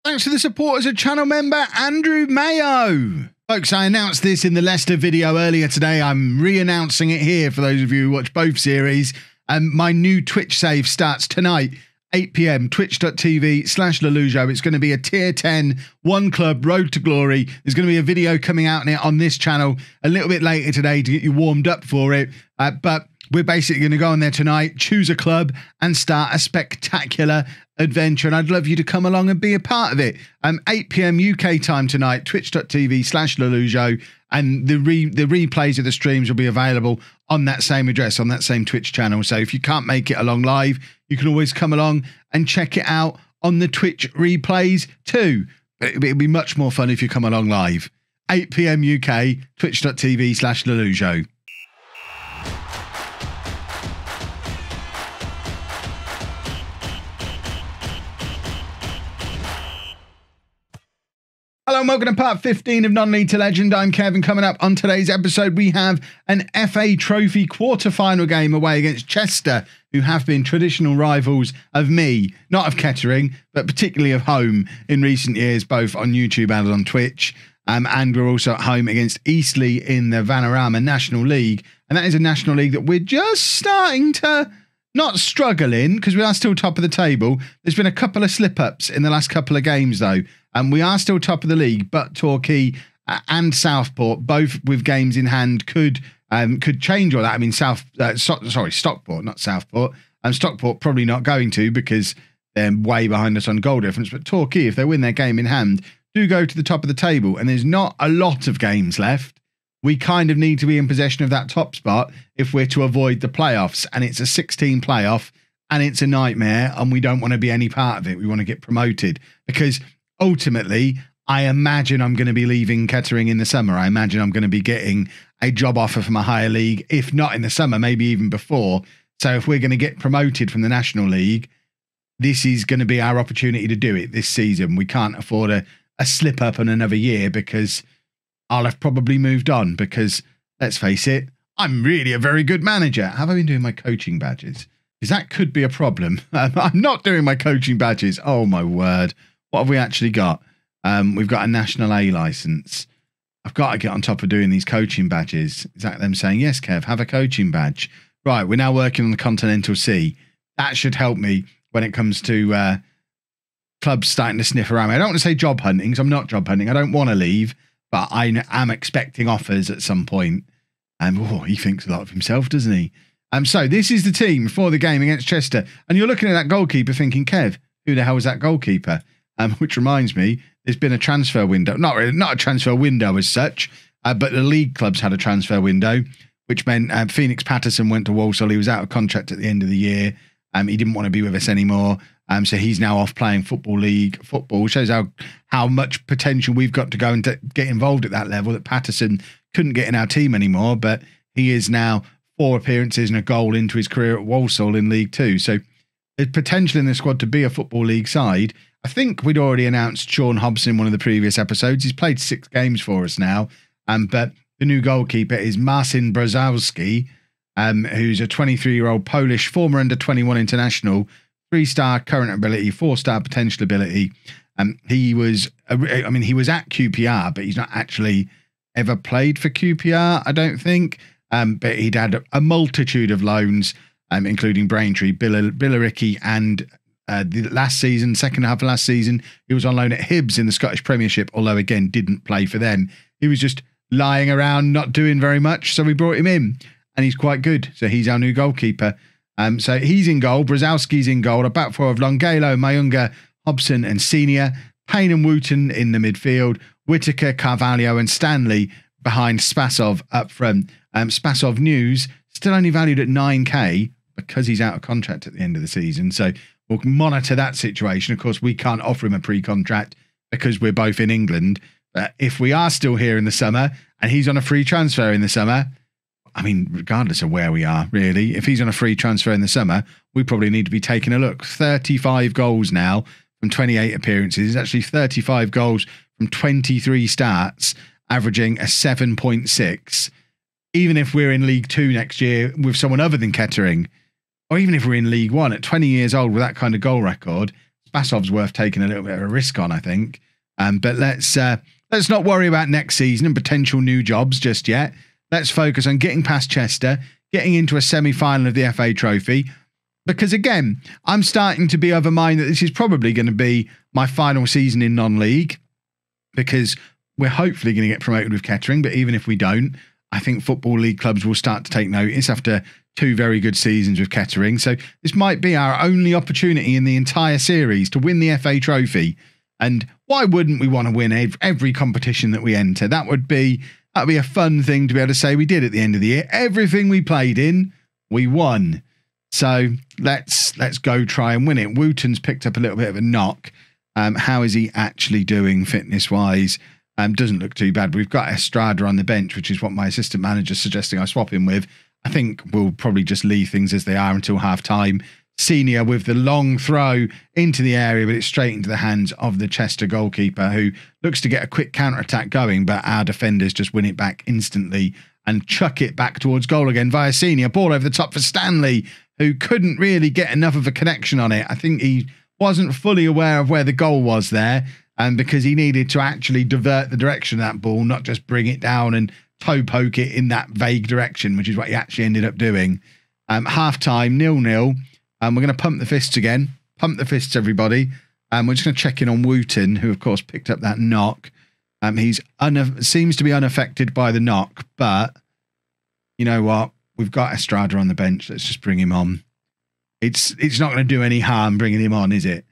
Thanks to the support as a channel member, Andrew Mayo. Folks, I announced this in the Leicester video earlier today. I'm re-announcing it here for those of you who watch both series. My new Twitch save starts tonight, 8 PM, twitch.tv/LOLLUJO. It's going to be a tier 10, one club, road to glory. There's going to be a video coming out on this channel a little bit later today to get you warmed up for it. But we're basically going to go on there tonight, choose a club and start a spectacular adventure. And I'd love you to come along and be a part of it. 8 PM UK time tonight, twitch.tv/LOLLUJO. And the replays of the streams will be available on that same address, on that same Twitch channel. So if you can't make it along live, you can always come along and check it out on the Twitch replays too. But it'll be much more fun if you come along live. 8 PM UK, twitch.tv/LOLLUJO. Hello and welcome to part 15 of Non-League to Legend. I'm Kevin. Coming up on today's episode, we have an FA Trophy quarter-final game away against Chester, who have been traditional rivals of me, not of Kettering, but particularly of home in recent years, both on YouTube and on Twitch. And we're also at home against Eastleigh in the Vanarama National League. And that is a National League that we're just starting to not struggle in, because we are still top of the table. There's been a couple of slip-ups in the last couple of games, though. And we are still top of the league, but Torquay and Southport, both with games in hand, could change all that. I mean, Stockport, not Southport. Stockport probably not going to, because they're way behind us on goal difference. But Torquay, if they win their game in hand, do go to the top of the table. And there's not a lot of games left. We kind of need to be in possession of that top spot if we're to avoid the playoffs. And it's a 16 playoff, and it's a nightmare, and we don't want to be any part of it. We want to get promoted, because ultimately, I imagine I'm going to be leaving Kettering in the summer. I imagine I'm going to be getting a job offer from a higher league, if not in the summer, maybe even before. So if we're going to get promoted from the National League, this is going to be our opportunity to do it this season. We can't afford a slip up in another year, because I'll have probably moved on, because let's face it, I'm really a very good manager. Have I been doing my coaching badges? Because that could be a problem. I'm not doing my coaching badges. Oh my word. What have we actually got? We've got a National A license. I've got to get on top of doing these coaching badges. Is that them saying, yes, Kev, have a coaching badge? Right, we're now working on the Continental C. That should help me when it comes to clubs starting to sniff around me. I don't want to say job hunting, because I'm not job hunting. I don't want to leave, but I am expecting offers at some point. He thinks a lot of himself, doesn't he? So this is the team for the game against Chester. And you're looking at that goalkeeper thinking, Kev, who the hell is that goalkeeper? Which reminds me, there's been a transfer window. Not a transfer window as such, but the league clubs had a transfer window, which meant Phoenix Patterson went to Walsall. He was out of contract at the end of the year. He didn't want to be with us anymore. So he's now off playing Football League football. Shows how much potential we've got to go and get involved at that level, that Patterson couldn't get in our team anymore. But he is now 4 appearances and a goal into his career at Walsall in League 2. So there's potential in the squad to be a Football League side. I think we'd already announced Sean Hobson in one of the previous episodes. He's played 6 games for us now. But the new goalkeeper is Marcin Brzezowski, who's a 23-year-old Polish former under-21 international, 3-star current ability, 4-star potential ability. He was at QPR, but he's not actually ever played for QPR, I don't think. But he'd had a multitude of loans, including Braintree, Billericay, and the last season, second half of last season, he was on loan at Hibs in the Scottish Premiership, although again didn't play for them. He was just lying around, not doing very much, so we brought him in, and he's quite good. So he's our new goalkeeper. So he's in goal. Brzezowski's in goal. A back four of Longelo, Mayunga, Hobson, and Senior. Payne and Wooten in the midfield. Whitaker, Carvalho, and Stanley behind Spasov up front. Spasov news still only valued at 9k because he's out of contract at the end of the season. So we'll monitor that situation. Of course, we can't offer him a pre-contract because we're both in England. But if we are still here in the summer and he's on a free transfer in the summer, I mean, regardless of where we are, really, if he's on a free transfer in the summer, we probably need to be taking a look. 35 goals now from 28 appearances. It's actually 35 goals from 23 starts, averaging a 7.6. Even if we're in League 2 next year with someone other than Kettering, or even if we're in League 1 at 20 years old with that kind of goal record, it's Spasov's worth taking a little bit of a risk on, I think. But let's not worry about next season and potential new jobs just yet. Let's focus on getting past Chester, getting into a semi-final of the FA Trophy. Because again, I'm starting to be of a mind that this is probably going to be my final season in non-league, because we're hopefully going to get promoted with Kettering. But even if we don't, I think Football League clubs will start to take notice after 2 very good seasons with Kettering. So this might be our only opportunity in the entire series to win the FA Trophy. And why wouldn't we want to win every competition that we enter? That'd be a fun thing to be able to say we did at the end of the year. Everything we played in, we won. So let's go try and win it. Wooten's picked up a little bit of a knock. How is he actually doing fitness-wise? Doesn't look too bad. We've got Estrada on the bench, which is what my assistant manager's suggesting I swap him with. I think we'll probably just leave things as they are until half-time. Senior with the long throw into the area, but it's straight into the hands of the Chester goalkeeper, who looks to get a quick counter-attack going, but our defenders just win it back instantly and chuck it back towards goal again via Senior. Ball over the top for Stanley, who couldn't really get enough of a connection on it. I think he wasn't fully aware of where the goal was there, and because he needed to actually divert the direction of that ball, not just bring it down and toe poke it in that vague direction, which is what he actually ended up doing. Half-time, 0-0. We're going to pump the fists again. Pump the fists, everybody. We're just going to check in on Wooten, who, of course, picked up that knock. He's seems to be unaffected by the knock, but you know what? We've got Estrada on the bench. Let's just bring him on. It's not going to do any harm bringing him on, is it?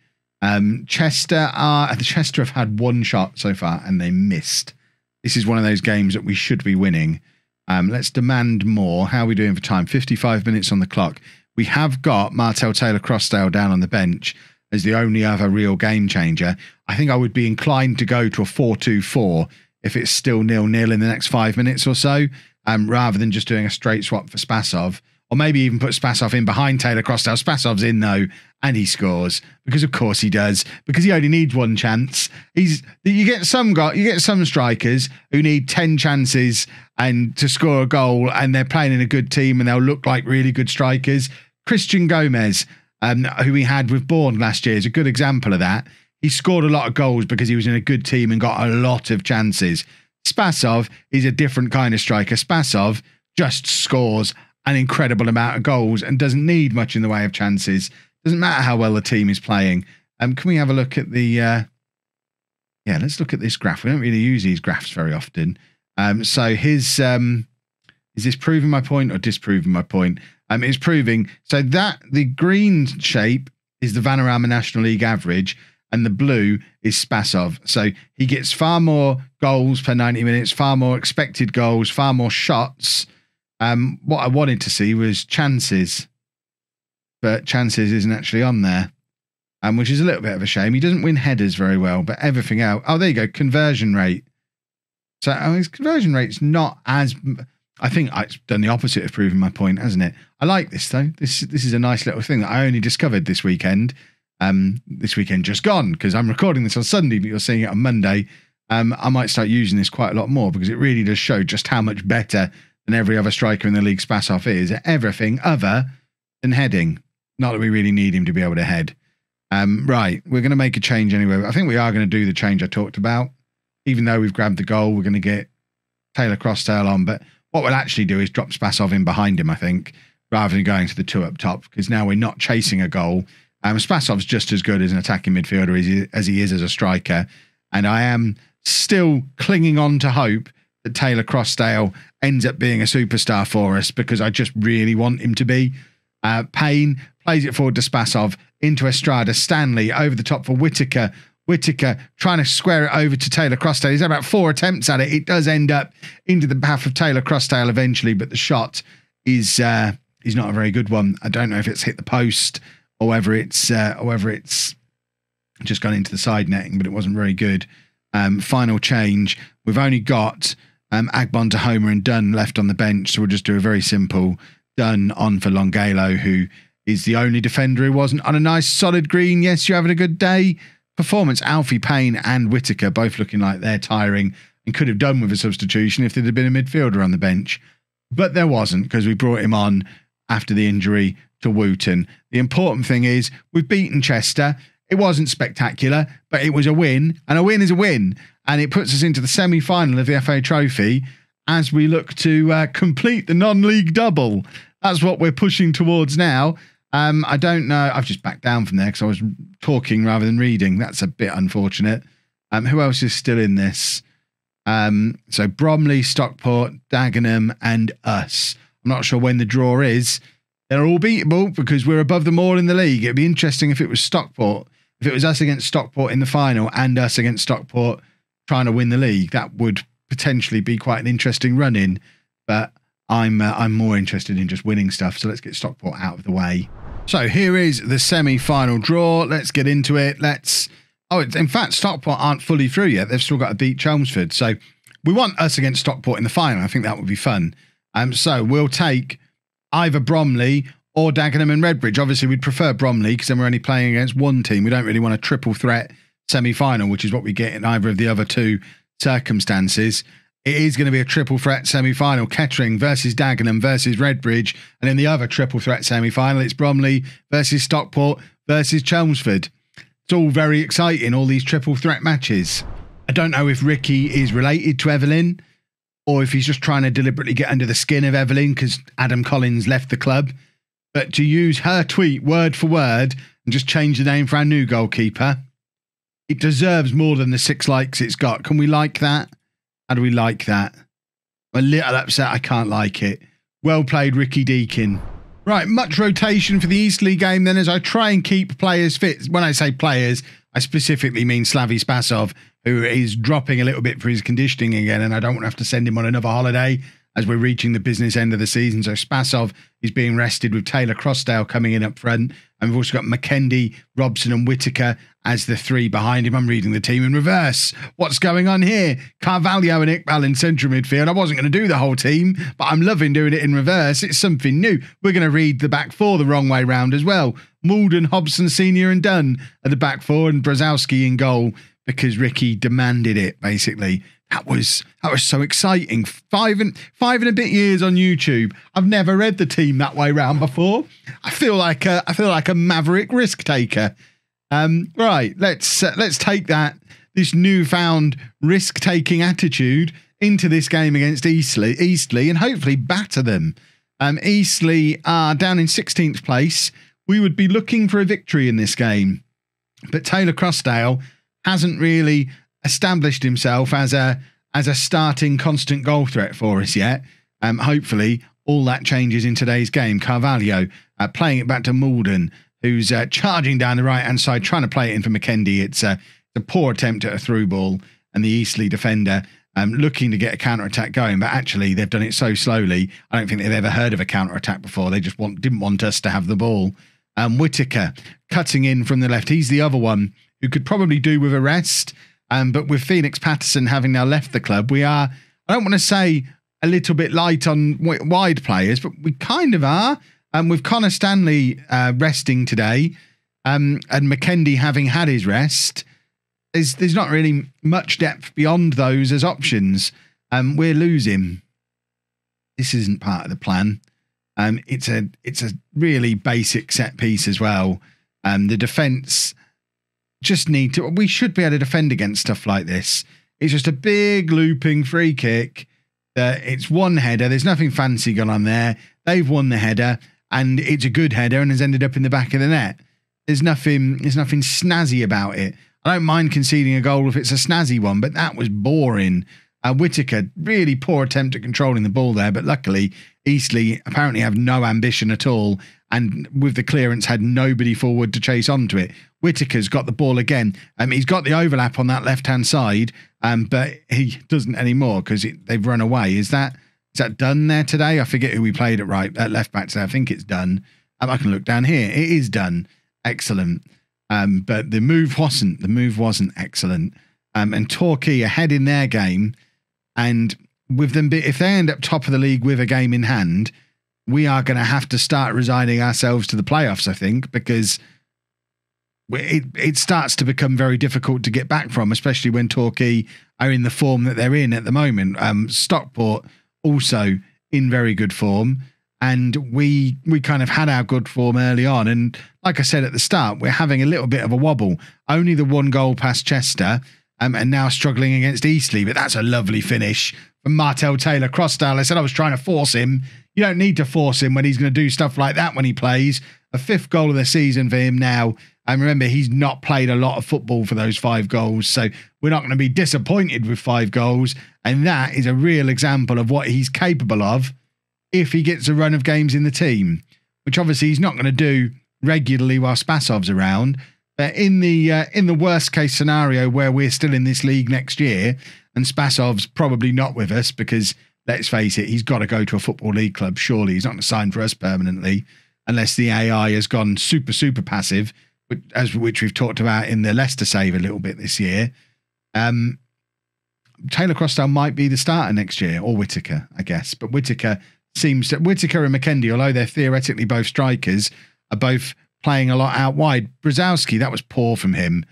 Chester have had 1 shot so far and they missed. This is one of those games that we should be winning. Let's demand more. How are we doing for time? 55 minutes on the clock. We have got Martel Taylor-Crossdale down on the bench as the only other real game changer. I think I would be inclined to go to a 4-2-4 if it's still 0-0 in the next 5 minutes or so, rather than just doing a straight swap for Spasov. Or maybe even put Spasov in behind Taylor-Crossdale. Spasov's in, though, and he scores. Because, of course, he does. Because he only needs 1 chance. You get some strikers who need 10 chances and to score a goal, and they're playing in a good team, and they'll look like really good strikers. Christian Gomez, who we had with Bourne last year, is a good example of that. He scored a lot of goals because he was in a good team and got a lot of chances. Spasov is a different kind of striker. Spasov just scores an incredible amount of goals and doesn't need much in the way of chances. Doesn't matter how well the team is playing. Can we have a look at the... let's look at this graph. We don't really use these graphs very often. So his... is this proving my point or disproving my point? It's proving... So that the green shape is the Vanarama National League average and the blue is Spasov. So he gets far more goals per 90 minutes, far more expected goals, far more shots. What I wanted to see was chances, but chances isn't actually on there, which is a little bit of a shame. He doesn't win headers very well, but everything else... Oh, there you go, conversion rate. So his conversion rate's not as... I think it's done the opposite of proving my point, hasn't it? I like this, though. This is a nice little thing that I only discovered this weekend. This weekend just gone, because I'm recording this on Sunday, but you're seeing it on Monday. I might start using this quite a lot more, because it really does show just how much better than every other striker in the league Spasov is at everything other than heading. Not that we really need him to be able to head. Right, we're going to make a change anyway. I think we are going to do the change I talked about. Even though we've grabbed the goal, we're going to get Taylor-Crossdale on. But what we'll actually do is drop Spasov in behind him, I think, rather than going to the 2 up top, because now we're not chasing a goal. Spasov's just as good as an attacking midfielder as he is as a striker. And I am still clinging on to hope that Taylor-Crossdale ends up being a superstar for us, because I just really want him to be. Payne plays it forward to Spasov, into Estrada. Stanley over the top for Whittaker. Whittaker trying to square it over to Taylor-Crossdale. He's had about 4 attempts at it. It does end up into the path of Taylor-Crossdale eventually, but the shot is not a very good one. I don't know if it's hit the post or whether it's just gone into the side netting, but it wasn't very good. Final change. We've only got Agbon to Homer and Dunn left on the bench, so we'll just do a very simple Dunn on for Longalo, who is the only defender who wasn't on a nice solid green. Yes, you're having a good day. Performance. Alfie, Payne and Whittaker both looking like they're tiring and could have done with a substitution if there'd have been a midfielder on the bench. But there wasn't, because we brought him on after the injury to Wooten. The important thing is we've beaten Chester. It wasn't spectacular, but it was a win, and a win is a win. And it puts us into the semi-final of the FA Trophy as we look to complete the non-league double. That's what we're pushing towards now. I don't know. I've just backed down from there because I was talking rather than reading. That's a bit unfortunate. Who else is still in this? So Bromley, Stockport, Dagenham and us. I'm not sure when the draw is. They're all beatable because we're above them all in the league. It'd be interesting if it was Stockport. If it was us against Stockport in the final and us against Stockport trying to win the league, that would potentially be quite an interesting run-in. But I'm more interested in just winning stuff. So let's get Stockport out of the way. So here is the semi-final draw. Let's get into it. In fact, Stockport aren't fully through yet. They've still got to beat Chelmsford. So we want us against Stockport in the final. I think that would be fun. So we'll take either Bromley or Dagenham and Redbridge. Obviously, we'd prefer Bromley because then we're only playing against one team. We don't really want a triple threat semi-final, which is what we get in either of the other two circumstances. It is going to be a triple threat semi-final. Kettering versus Dagenham versus Redbridge. And in the other triple threat semi-final, it's Bromley versus Stockport versus Chelmsford. It's all very exciting, all these triple threat matches. I don't know if Ricky is related to Evelyn or if he's just trying to deliberately get under the skin of Evelyn because Adam Collins left the club. But to use her tweet word for word and just change the name for our new goalkeeper, it deserves more than the 6 likes it's got. Can we like that? How do we like that? I'm a little upset I can't like it. Well played, Ricky Deakin. Right, much rotation for the Eastleigh game then as I try and keep players fit. When I say players, I specifically mean Slavy Spasov, who is dropping a little bit for his conditioning again, and I don't want to have to send him on another holiday as we're reaching the business end of the season. So Spasov is being rested with Taylor Crossdale coming in up front. And we've also got McKendy, Robson and Whittaker as the 3 behind him. I'm reading the team in reverse. What's going on here? Carvalho and Iqbal in central midfield. I wasn't going to do the whole team, but I'm loving doing it in reverse. It's something new. We're going to read the back 4 the wrong way round as well. Malden, Hobson Senior and Dunn at the back 4 and Brzezowski in goal because Ricky demanded it, basically. That was so exciting. 5 and a bit years on YouTube. I've never read the team that way round before. I feel like a maverick risk taker. Right, let's take this newfound risk taking attitude into this game against Eastleigh, and hopefully batter them. Eastleigh are down in 16th place. We would be looking for a victory in this game, but Taylor Crossdale hasn't really established himself as a starting constant goal threat for us yet. Hopefully all that changes in today's game. Carvalho playing it back to Malden, who's charging down the right hand side, trying to play it in for McKendy. It's a poor attempt at a through ball, and the Eastleigh defender looking to get a counter attack going, but actually they've done it so slowly. I don't think they've ever heard of a counter attack before. They just didn't want us to have the ball. Whittaker cutting in from the left. He's the other one who could probably do with a rest. But with Phoenix Patterson having now left the club, we are, I don't want to say a little bit light on wide players, but we kind of are. With Connor Stanley resting today and McKendy having had his rest, there's not really much depth beyond those as options. We're losing. This isn't part of the plan. It's a really basic set piece as well. The defence just need to, we should be able to defend against stuff like this. It's just a big looping free kick. It's one header. There's nothing fancy going on there. They've won the header and it's a good header and has ended up in the back of the net. There's nothing snazzy about it. I don't mind conceding a goal if it's a snazzy one, but that was boring. Whittaker, really poor attempt at controlling the ball there, but luckily Eastleigh apparently have no ambition at all, and with the clearance had nobody forward to chase onto it. Whittaker's got the ball again. He's got the overlap on that left-hand side, but he doesn't anymore because they've run away. Is that done there today? I forget who we played at left back today. I think it's done. I can look down here. It is done. Excellent. But the move wasn't excellent. And Torquay ahead in their game, and with them, if they end up top of the league with a game in hand, we are going to have to start resigning ourselves to the playoffs, I think, because it starts to become very difficult to get back from, especially when Torquay are in the form that they're in at the moment. Stockport also in very good form. And we kind of had our good form early on. And like I said at the start, we're having a little bit of a wobble. Only the 1 goal past Chester, and now struggling against Eastleigh. But that's a lovely finish from Martel Taylor-Crossdale. I said I was trying to force him. You don't need to force him when he's going to do stuff like that when he plays. A 5th goal of the season for him now. And remember, he's not played a lot of football for those 5 goals. So we're not going to be disappointed with 5 goals. And that is a real example of what he's capable of if he gets a run of games in the team, which obviously he's not going to do regularly while Spasov's around. But in the worst case scenario where we're still in this league next year and Spasov's probably not with us because, let's face it, he's got to go to a football league club. Surely he's not going to sign for us permanently unless the AI has gone super, super passive, which we've talked about in the Leicester save a little bit this year. Taylor-Crossdale might be the starter next year, or Whittaker, I guess. But Whittaker and McKendy, although they're theoretically both strikers, are both playing a lot out wide. Brzezowski, that was poor from him.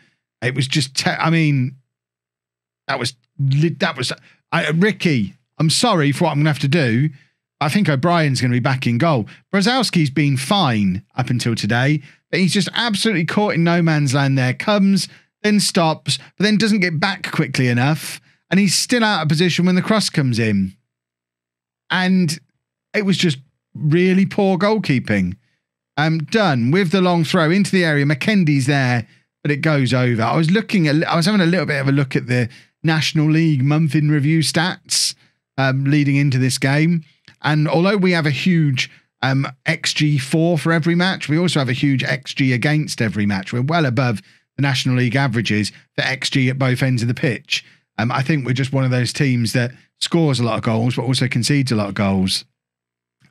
It was just, Ricky, I'm sorry for what I'm going to have to do. I think O'Brien's going to be back in goal. Brzezowski's been fine up until today, but he's just absolutely caught in no man's land there. Comes, then stops, but then doesn't get back quickly enough. And he's still out of position when the cross comes in. And it was just really poor goalkeeping. Done with the long throw into the area. McKendy's there, but it goes over. I was having a little bit of a look at the National League month in review stats leading into this game. And although we have a huge XG4 for every match, we also have a huge XG against every match. We're well above the National League averages for XG at both ends of the pitch. I think we're just one of those teams that scores a lot of goals, but also concedes a lot of goals.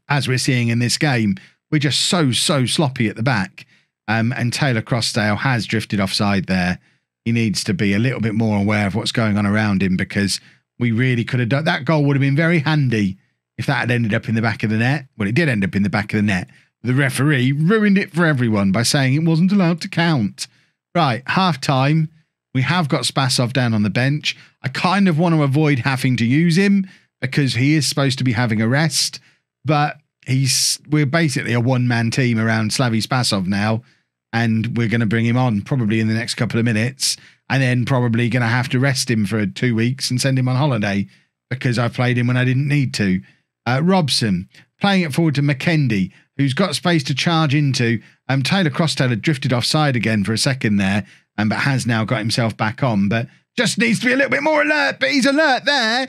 As we're seeing in this game, we're just so sloppy at the back. And Taylor-Crossdale has drifted offside there. He needs to be a little bit more aware of what's going on around him, because we really could have done that. Goal would have been very handy if that had ended up in the back of the net. Well, it did end up in the back of the net. The referee ruined it for everyone by saying it wasn't allowed to count. Right, half time. We have got Spasov down on the bench. I kind of want to avoid having to use him because he is supposed to be having a rest, but we're basically a one-man team around Slavy Spasov now, and we're going to bring him on probably in the next couple of minutes, and then probably going to have to rest him for 2 weeks and send him on holiday because I played him when I didn't need to. Robson playing it forward to McKendy, who's got space to charge into. Taylor-Crossdale had drifted offside again for a second there, but has now got himself back on, but just needs to be a little bit more alert. But he's alert there.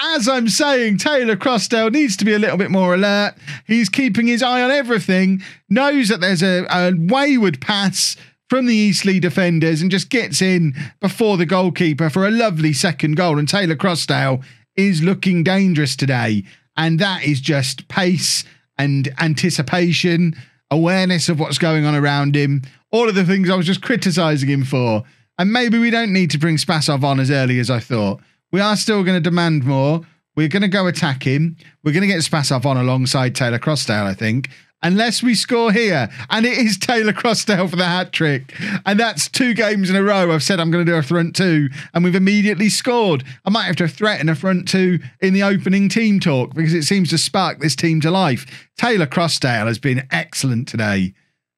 As I'm saying, Taylor-Crossdale needs to be a little bit more alert. He's keeping his eye on everything, knows that there's a wayward pass from the Eastleigh defenders and just gets in before the goalkeeper for a lovely second goal. And Taylor-Crossdale is looking dangerous today. And that is just pace and anticipation, awareness of what's going on around him. All of the things I was just criticising him for. And maybe we don't need to bring Spasov on as early as I thought. We are still going to demand more. We're going to go attack him. We're going to get Spasov on alongside Taylor-Crossdale, I think. Unless we score here. And it is Taylor-Crossdale for the hat-trick. And that's 2 games in a row I've said I'm going to do a front 2. And we've immediately scored. I might have to threaten a front 2 in the opening team talk because it seems to spark this team to life. Taylor-Crossdale has been excellent today.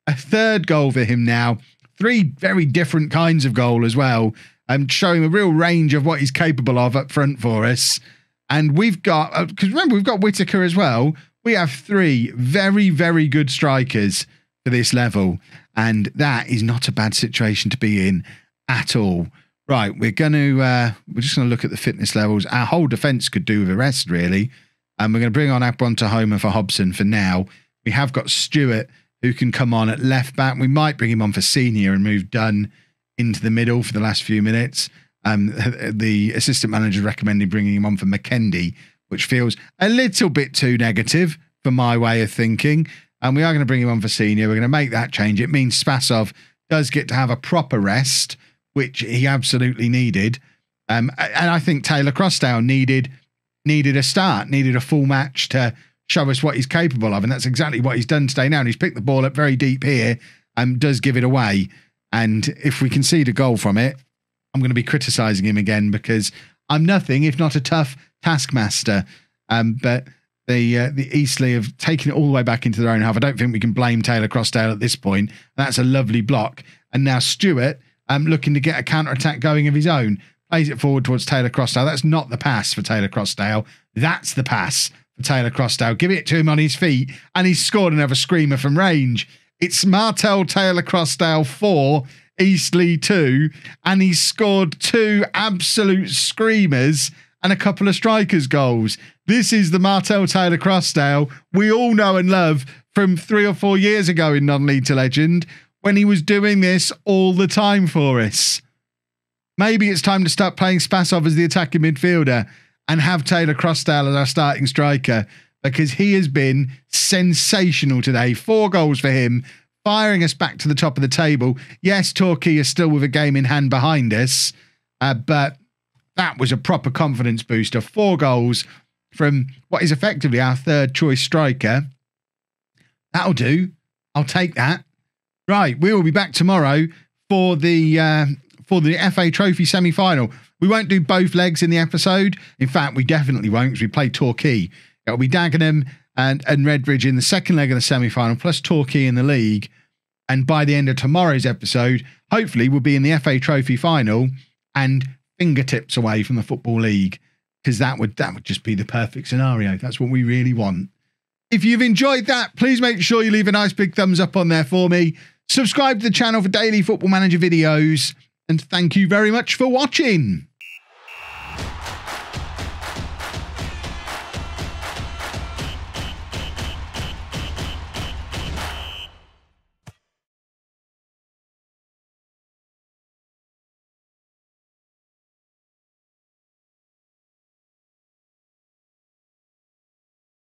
A 3rd goal for him now. 3 very different kinds of goal as well. Showing a real range of what he's capable of up front for us. And we've got, because remember, we've got Whittaker as well. We have 3 very, very good strikers for this level. And that is not a bad situation to be in at all. Right, we're just going to look at the fitness levels. Our whole defence could do with a rest, really. And we're going to bring on Akbonta for Hobson for now. We have got Stewart, who can come on at left back. We might bring him on for senior and move Dunn into the middle for the last few minutes. The assistant manager recommended bringing him on for McKendy, which feels a little bit too negative for my way of thinking. And we are going to bring him on for senior. We're going to make that change. It means Spasov does get to have a proper rest, which he absolutely needed. And I think Taylor-Crossdale needed a start, needed a full match to show us what he's capable of. And that's exactly what he's done today now. And he's picked the ball up very deep here and does give it away. And if we concede a goal from it, I'm going to be criticising him again because I'm nothing if not a tough taskmaster. But the Eastleigh have taken it all the way back into their own half. I don't think we can blame Taylor Crossdale at this point. That's a lovely block. And now Stewart, looking to get a counter-attack going of his own, plays it forward towards Taylor Crossdale. That's not the pass for Taylor Crossdale. That's the pass for Taylor Crossdale. Give it to him on his feet, and he's scored another screamer from range. It's Martell Taylor Crossdale 4, Eastleigh 2, and he's scored 2 absolute screamers and a couple of strikers' goals. This is the Martell Taylor Crossdale we all know and love from 3 or 4 years ago in Non-League to Legend, when he was doing this all the time for us. Maybe it's time to start playing Spasov as the attacking midfielder and have Taylor Crossdale as our starting striker, because he has been sensational today. 4 goals for him, firing us back to the top of the table. Yes, Torquay is still with a game in hand behind us, but that was a proper confidence booster. 4 goals from what is effectively our third choice striker. That'll do. I'll take that. Right, we will be back tomorrow for the FA Trophy semi-final. We won't do both legs in the episode. In fact, we definitely won't, because we play Torquay. It'll be Dagenham and Redbridge in the second leg of the semi-final, plus Torquay in the league. And by the end of tomorrow's episode, hopefully we'll be in the FA Trophy final and fingertips away from the Football League, because that would just be the perfect scenario. That's what we really want. If you've enjoyed that, please make sure you leave a nice big thumbs up on there for me. Subscribe to the channel for daily Football Manager videos, and thank you very much for watching.